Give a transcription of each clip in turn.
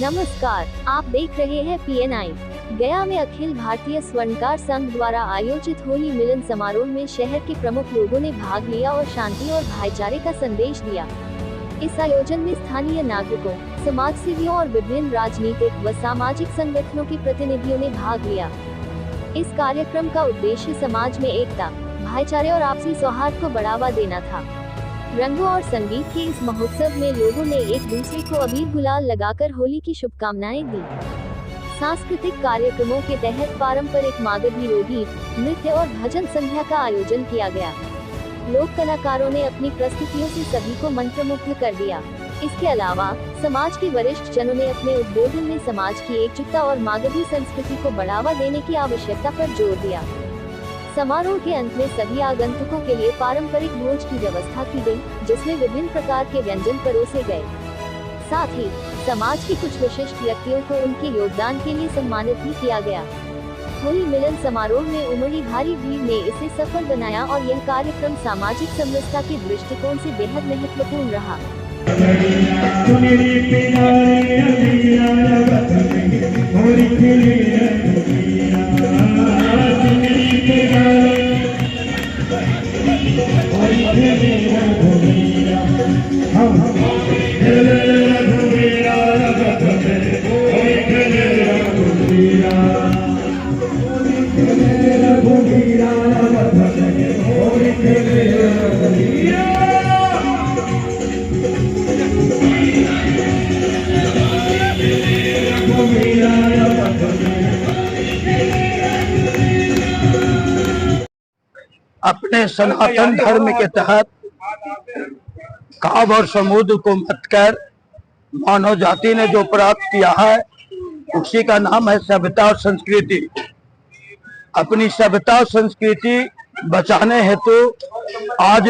नमस्कार, आप देख रहे हैं PNI। गया में अखिल भारतीय स्वर्णकार संघ द्वारा आयोजित होली मिलन समारोह में शहर के प्रमुख लोगों ने भाग लिया और शांति और भाईचारे का संदेश दिया। इस आयोजन में स्थानीय नागरिकों, समाजसेवियों और विभिन्न राजनीतिक व सामाजिक संगठनों के प्रतिनिधियों ने भाग लिया। इस कार्यक्रम का उद्देश्य समाज में एकता, भाईचारे और आपसी सौहार्द को बढ़ावा देना था। रंगों और संगीत के इस महोत्सव में लोगों ने एक दूसरे को अबीर गुलाल लगाकर होली की शुभकामनाएं दी। सांस्कृतिक कार्यक्रमों के तहत पारंपरिक मागधी लोकगीत, नृत्य और भजन संध्या का आयोजन किया गया। लोक कलाकारों ने अपनी प्रस्तुतियों से सभी को मंत्रमुग्ध कर दिया। इसके अलावा समाज के वरिष्ठ जनों ने अपने उद्बोधन में समाज की एकजुटता और मागधी संस्कृति को बढ़ावा देने की आवश्यकता पर जोर दिया। समारोह के अंत में सभी आगंतुकों के लिए पारंपरिक भोज की व्यवस्था की गई, जिसमें विभिन्न प्रकार के व्यंजन परोसे गए। साथ ही समाज के कुछ विशिष्ट व्यक्तियों को उनके योगदान के लिए सम्मानित भी किया गया। होली मिलन समारोह में उमड़ी भारी भीड़ ने इसे सफल बनाया और यह कार्यक्रम सामाजिक समरसता के दृष्टिकोण से बेहद महत्वपूर्ण रहा। अपने सनातन धर्म के तहत काव और समुद्र को मत कर मानव जाति ने जो प्राप्त किया है उसी का नाम है सभ्यता और संस्कृति। अपनी सभ्यता और संस्कृति बचाने हेतु आज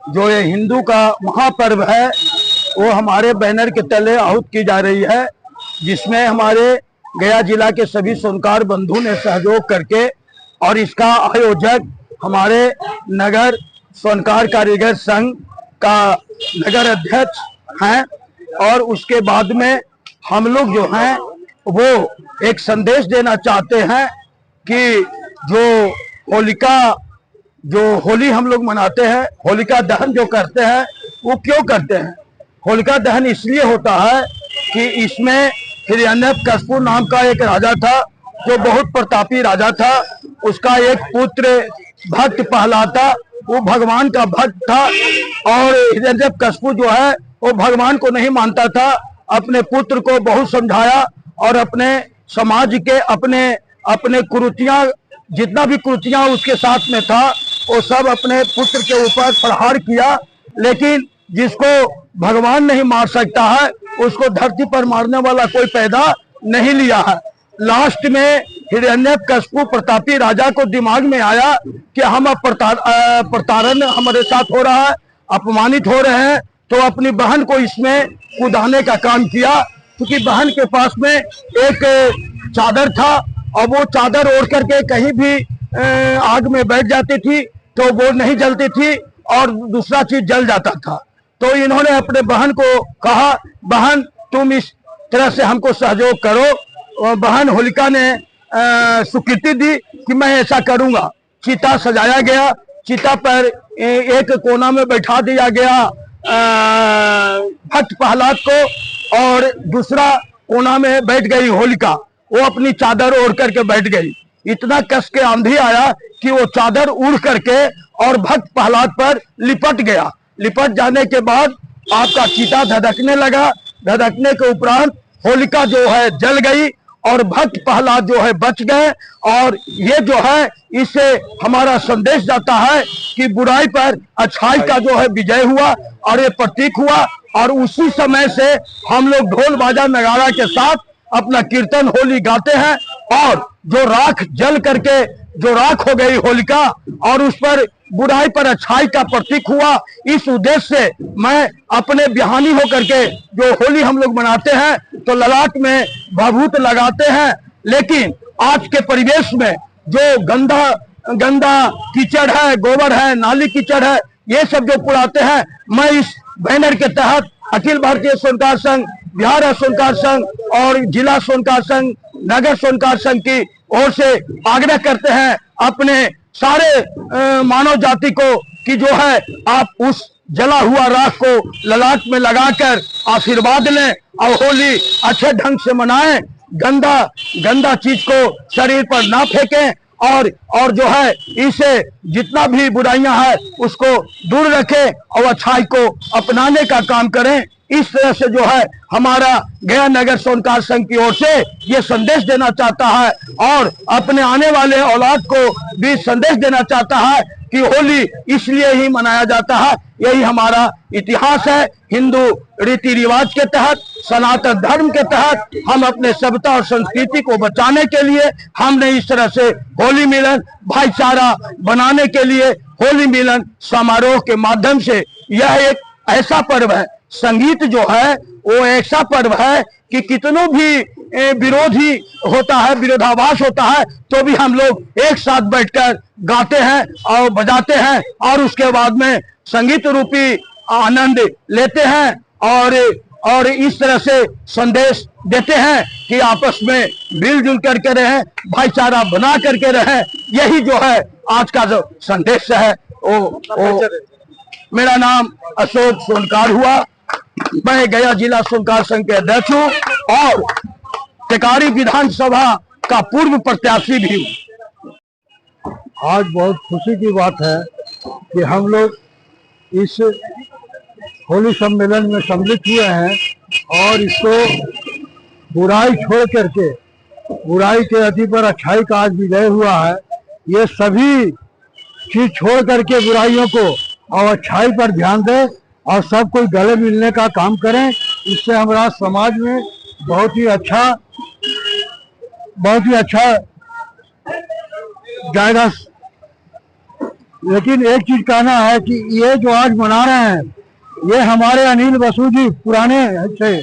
जो ये हिंदू का महापर्व है वो हमारे बैनर के तले आहूत की जा रही है, जिसमें हमारे गया जिला के सभी स्वर्णकार बंधु ने सहयोग करके और इसका आयोजक हमारे नगर स्वर्णकार कारीगर संघ का नगर अध्यक्ष हैं। और उसके बाद में हम लोग जो हैं वो एक संदेश देना चाहते हैं कि जो होली हम लोग मनाते हैं, होलिका दहन जो करते हैं वो क्यों करते हैं। होलिका दहन इसलिए होता है कि इसमें हिरण्यकश्यप नाम का एक राजा था जो बहुत प्रतापी राजा था। उसका एक पुत्र भक्त प्रहलाद था, वो भगवान का भक्त था और हिरण्यकश्यप जो है वो भगवान को नहीं मानता था। अपने पुत्र को बहुत समझाया और अपने समाज के अपने कुरीतियां, जितना भी कुरीतियां उसके साथ में था वो सब अपने पुत्र के ऊपर प्रहार किया। लेकिन जिसको भगवान नहीं मार सकता है उसको धरती पर मारने वाला कोई पैदा नहीं लिया है। लास्ट में हिरण्यकश्यप प्रतापी राजा को दिमाग में आया कि हम अब प्रताड़न हमारे साथ हो रहा है, अपमानित हो रहे हैं, तो अपनी बहन को इसमें कूदाने का काम किया। क्योंकि बहन के पास में एक चादर था और वो चादर ओढ़ करके कहीं भी आग में बैठ जाती थी तो वो नहीं जलती थी और दूसरा चीज जल जाता था। तो इन्होंने अपने बहन को कहा, बहन तुम इस तरह से हमको सहयोग करो। बहन होलिका ने स्वीकृति दी कि मैं ऐसा करूंगा। चिता सजाया गया, चिता पर एक कोना में बैठा दिया गया भक्त प्रहलाद को और दूसरा कोना में बैठ गई होलिका। वो अपनी चादर ओढ़ करके बैठ गई। इतना कस के आंधी आया कि वो चादर उड़ करके और भक्त प्रहलाद पर लिपट गया। लिपट जाने के बाद आपका चिता धधकने लगा। धधकने के उपरांत होलिका जो है जल गई और भक्त प्रहलाद जो है बच गए। और ये जो है इससे हमारा संदेश जाता है कि बुराई पर अच्छाई का जो है विजय हुआ और ये प्रतीक हुआ। और उसी समय से हम लोग ढोल बाजा नगाड़ा के साथ अपना कीर्तन होली गाते हैं। और जो राख जल करके जो राख हो गई होलिका और उस पर बुराई पर अच्छाई का प्रतीक हुआ, इस उद्देश्य से मैं अपने बिहानी होकर के जो होली हम लोग मनाते हैं तो ललाट में भभूत लगाते हैं। लेकिन आज के परिवेश में जो गंदा कीचड़ है, गोबर है, नाली कीचड़ है, ये सब जो पुराते हैं, मैं इस बैनर के तहत अखिल भारतीय स्वर्णकार संघ, बिहार स्वर्णकार संघ और जिला स्वर्णकार संघ, नगर स्वर्णकार संघ की ओर से आग्रह करते हैं अपने सारे मानव जाति को कि जो है आप उस जला हुआ राख को ललाट में लगाकर आशीर्वाद लें और होली अच्छे ढंग से मनाएं। गंदा चीज को शरीर पर ना फेंकें और जो है इसे जितना भी बुराइयां हैं उसको दूर रखें और अच्छाई को अपनाने का काम करें। इस तरह से जो है हमारा गया नगर स्वर्णकार संघ की ओर से ये संदेश देना चाहता है और अपने आने वाले औलाद को भी संदेश देना चाहता है कि होली इसलिए ही मनाया जाता है, यही हमारा इतिहास है। हिंदू रीति रिवाज के तहत, सनातन धर्म के तहत हम अपने सभ्यता और संस्कृति को बचाने के लिए हमने इस तरह से होली मिलन भाईचारा बनाने के लिए होली मिलन समारोह के माध्यम से, यह एक ऐसा पर्व है, संगीत जो है वो ऐसा पर्व है कि कितनों भी विरोधी होता है, विरोधाभास होता है, तो भी हम लोग एक साथ बैठकर गाते हैं और बजाते हैं और उसके बाद में संगीत रूपी आनंद लेते हैं और इस तरह से संदेश देते हैं कि आपस में मिलजुल करके रहें, भाईचारा बना करके रहें। यही जो है आज का जो संदेश है वो मेरा नाम अशोक स्वर्णकार हुआ। मैं गया जिला स्वर्णकार संघ के अध्यक्ष हूँ और टेकारी विधानसभा का पूर्व प्रत्याशी भी हूँ। आज बहुत खुशी की बात है कि हम लोग इस होली सम्मेलन में सम्मिलित हुए हैं और इसको बुराई छोड़ करके, बुराई के अति पर अच्छाई का आज विजय हुआ है। ये सभी चीज छोड़ करके बुराइयों को और अच्छाई पर ध्यान दें और सब कोई गले मिलने का काम करें। इससे हमारा समाज में बहुत ही अच्छा जाएगा। लेकिन एक चीज कहना है कि ये जो आज मना रहे हैं ये हमारे अनिल बसु जी पुराने थे,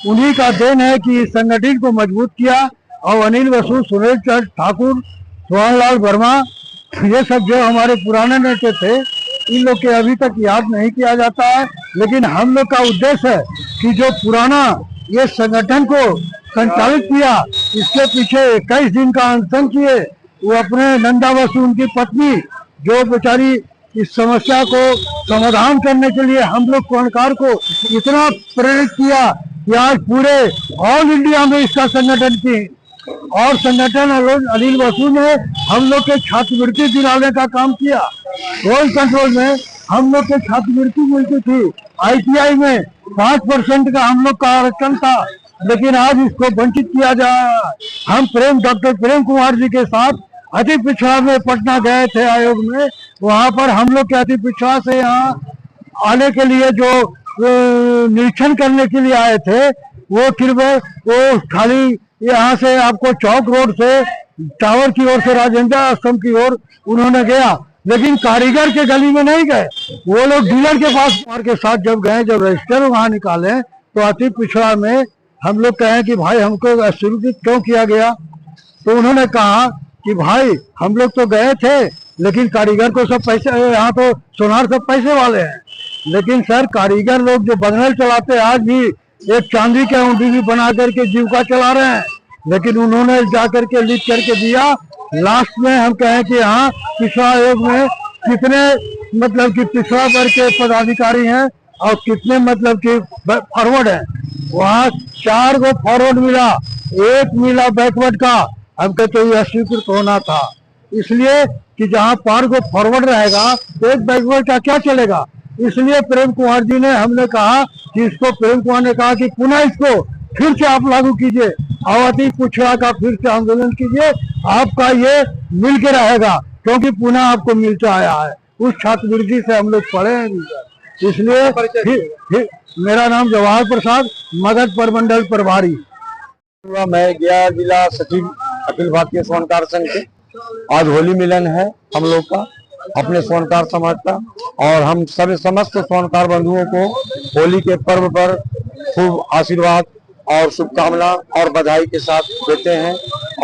उन्हीं का देन है कि इस संगठन को मजबूत किया। और अनिल बसु, सुनील चंद्र ठाकुर, सोहनलाल वर्मा, ये सब जो हमारे पुराने नेता थे, इन लोग के अभी तक याद नहीं किया जाता है। लेकिन हम लोग का उद्देश्य है कि जो पुराना ये संगठन को संचालित किया, इसके पीछे 21 दिन का अनशन किए, वो अपने नंदा बसु उनकी पत्नी जो बेचारी इस समस्या को समाधान करने के लिए हम लोग स्वर्णकार को इतना प्रेरित किया कि आज पूरे ऑल इंडिया में इसका संगठन की और संगठन अनिल बसु ने हम लोग के छात्रवृत्ति दिलाने का काम किया। रोल कंट्रोल में हम लोग के छात्रवृत्ति मिलती थी, ITI में 5% का हम लोग का आरक्षण था, लेकिन आज इसको वंचित किया जा रहा है। हम डॉक्टर प्रेम कुमार जी के साथ अति पिछड़ा में पटना गए थे आयोग में, वहां पर हम लोग के अति पिछड़ा से यहाँ आने के लिए जो निरीक्षण करने के लिए आए थे, वो खाली यहाँ से आपको चौक रोड से टावर की ओर से राजेंद्र आश्रम की ओर उन्होंने गया, लेकिन कारीगर के गली में नहीं गए। वो लोग डीलर के पास के साथ जब गए, जब रजिस्टर वहां निकाले, तो अति पिछड़ा में हम लोग कहें कि भाई हमको अस्वीकृत क्यों किया गया, तो उन्होंने कहा कि भाई हम लोग तो गए थे, लेकिन कारीगर को सब पैसे, यहाँ तो सोनार सब पैसे वाले हैं, लेकिन सर कारीगर लोग जो बदनल चलाते आज भी एक चांदी के औंधी भी बना करके जीविका चला रहे हैं, लेकिन उन्होंने जाकर के लिख करके दिया। लास्ट में हम कहें कि हाँ, पिछड़ा आयोग में कितने मतलब कि पिछड़ा वर्ग के पदाधिकारी हैं और कितने मतलब कि फॉरवर्ड हैं, वहाँ 4 गो फॉरवर्ड मिला, 1 मिला बैकवर्ड का। हमको तो यह स्वीकृत होना था, इसलिए कि जहाँ 5 गो फॉरवर्ड रहेगा तो 1 बैकवर्ड का क्या चलेगा। इसलिए प्रेम कुमार जी ने, हमने कहा कि इसको, प्रेम कुमार ने कहा कि पुनः इसको फिर से आप लागू कीजिए और अति पिछड़ा का फिर से आंदोलन कीजिए, आपका ये मिल के रहेगा, क्योंकि पुनः आपको मिलता आया है। उस छात्रवृत्ति से हम लोग पढ़े हैं, इसलिए मेरा नाम जवाहर प्रसाद, मगध प्रमंडल प्रभारी। मैं गया जिला सचिव अखिल भारतीय स्वर्णकार संघ के। आज होली मिलन है हम लोग का, अपने स्वर्णकार समाज का, और हम सभी समस्त स्वर्णकार बंधुओं को होली के पर्व पर खूब आशीर्वाद और शुभकामना और बधाई के साथ देते हैं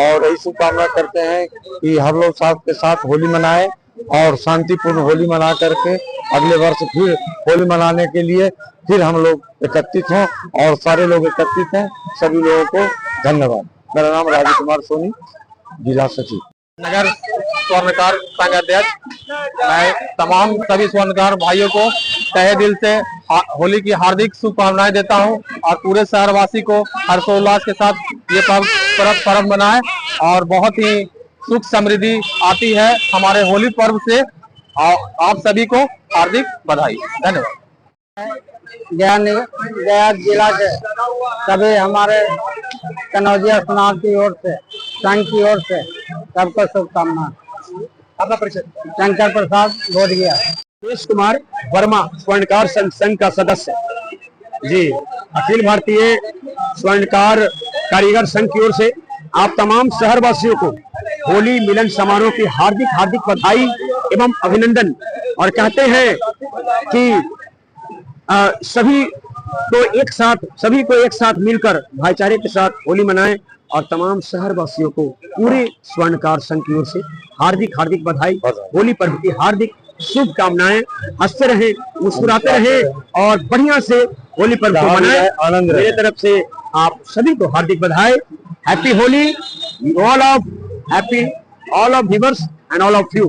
और यही शुभकामना करते हैं कि हम लोग साथ के साथ होली मनाएं और शांतिपूर्ण होली मना करके अगले वर्ष फिर होली मनाने के लिए फिर हम लोग एकत्रित हों और सारे लोग एकत्रित हैं। सभी लोगों को धन्यवाद। मेरा नाम राजू कुमार सोनी, जिला सचिव नगर स्वर्णकार संघ अध्यक्ष। मैं तमाम सभी स्वर्णकार भाइयों को तहे दिल से होली की हार्दिक शुभकामनाएं देता हूं और पूरे शहरवासी को हर्षोल्लास के साथ ये पर्व मनाएं और बहुत ही सुख समृद्धि आती है हमारे होली पर्व से। आप सभी को हार्दिक बधाई। धन्यवाद। गया जिला के सभी हमारे कनौजिया समाज की ओर से, संघ की ओर से सबको शुभकामनाएं। अपना परिचय। शंकर प्रसाद बोधगया। सुरेश कुमार वर्मा, स्वर्णकार संघ का सदस्य। जी, अखिल भारतीय स्वर्णकार कारीगर संघ की ओर से आप तमाम शहरवासियों को होली मिलन समारोह की हार्दिक हार्दिक बधाई एवं अभिनंदन। और कहते हैं कि सभी को एक साथ मिलकर भाईचारे के साथ होली मनाएं और तमाम शहरवासियों को पूरे स्वर्णकार संघ की ओर से हार्दिक हार्दिक बधाई, होली पर्व की हार्दिक शुभकामनाएं। हंसते रहें, मुस्कुराते रहें और बढ़िया से होली पर्व को मनाएं। आनंद मेरे तरफ से आप सभी को हार्दिक बधाई। Happy Holi, all of viewers and all of you.